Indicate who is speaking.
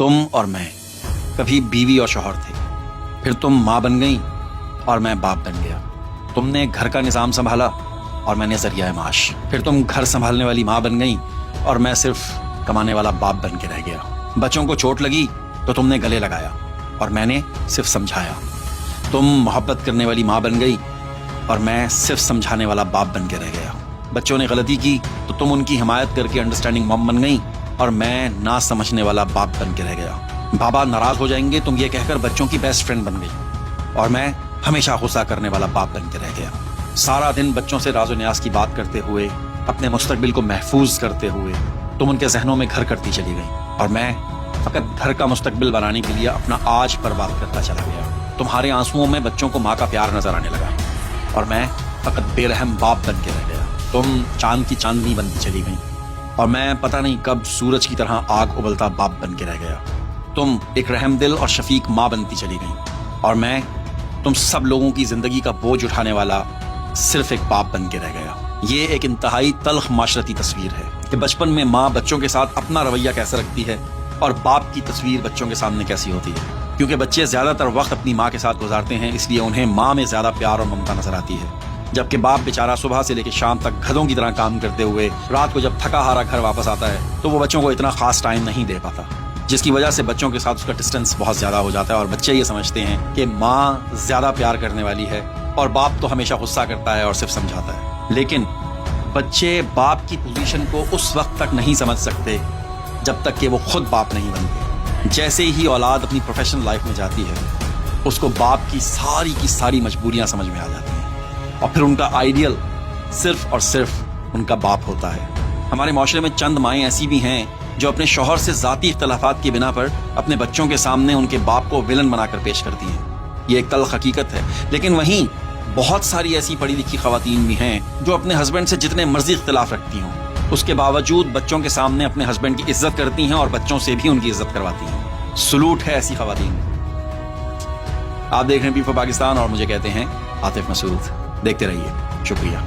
Speaker 1: तुम और मैं कभी बीवी और शौहर थे, फिर तुम माँ बन गई और मैं बाप बन गया। तुमने घर का निज़ाम संभाला और मैंने ज़रिया माश। फिर तुम घर संभालने वाली माँ बन गई और मैं सिर्फ कमाने वाला बाप बन के रह गया। बच्चों को चोट लगी तो तुमने गले लगाया और मैंने सिर्फ समझाया। तुम मोहब्बत करने वाली माँ बन गई और मैं सिर्फ समझाने वाला बाप बन के रह गया। बच्चों ने गलती की तो तुम उनकी हिमायत करके अंडरस्टैंडिंग मॉम बन गई और मैं ना समझने वाला बाप बन के रह गया। बाबा नाराज हो जाएंगे तुम ये कहकर बच्चों की बेस्ट फ्रेंड बन गई और मैं हमेशा गुस्सा करने वाला बाप बन के रह गया। सारा दिन बच्चों से राज़ो न्याज की बात करते हुए, अपने मुस्तकबिल को महफूज करते हुए तुम उनके जहनों में घर करती चली गई और मैं फकत घर का मुस्तकबिल बनाने के लिए अपना आज बर्बाद करता चला गया। तुम्हारे आंसुओं में बच्चों को माँ का प्यार नजर आने लगा और मैं फकत बेरहम बाप बन के रह गया। तुम चांद की चांदनी बनती चली गई और मैं पता नहीं कब सूरज की तरह आग उबलता बाप बन के रह गया। तुम एक रहमदिल और शफीक माँ बनती चली गई और मैं तुम सब लोगों की जिंदगी का बोझ उठाने वाला सिर्फ एक बाप बन के रह गया। ये एक इंतहाई तल्ख माशरती तस्वीर है कि बचपन में माँ बच्चों के साथ अपना रवैया कैसे रखती है और बाप की तस्वीर बच्चों के सामने कैसी होती है। क्योंकि बच्चे ज्यादातर वक्त अपनी माँ के साथ गुजारते हैं, इसलिए उन्हें माँ में ज्यादा प्यार और ममता नजर आती है, जबकि बाप बेचारा सुबह से लेकर शाम तक गधों की तरह काम करते हुए रात को जब थका हारा घर वापस आता है तो वो बच्चों को इतना खास टाइम नहीं दे पाता, जिसकी वजह से बच्चों के साथ उसका डिस्टेंस बहुत ज्यादा हो जाता है और बच्चे ये समझते हैं कि माँ ज्यादा प्यार करने वाली है और बाप तो हमेशा गुस्सा करता है और सिर्फ समझाता है। लेकिन बच्चे बाप की पोजीशन को उस वक्त तक नहीं समझ सकते जब तक कि वो खुद बाप नहीं बनते। जैसे ही औलाद अपनी प्रोफेशनल लाइफ में जाती है उसको बाप की सारी मजबूरियां समझ में आ जाती हैं और फिर उनका आइडियल सिर्फ और सिर्फ उनका बाप होता है। हमारे माशरे में चंद माएँ ऐसी भी हैं जो अपने शौहर से ज़ाती इख्तलाफात की बिना पर अपने बच्चों के सामने उनके बाप को विलन बनाकर पेश करती हैं। ये एक तल्ख हकीकत है। लेकिन वहीं बहुत सारी ऐसी पढ़ी लिखी ख़वातीन भी हैं जो अपने हस्बैंड से जितने मर्जी इख्तलाफ रखती हों उसके बावजूद बच्चों के सामने अपने हस्बैंड की इज्जत करती हैं और बच्चों से भी उनकी इज्जत करवाती हैं। सलूट है ऐसी ख़वातीन। आप देख रहे हैं पीपल पाकिस्तान और मुझे कहते हैं आतिफ मसूद। देखते रहिए, शुक्रिया।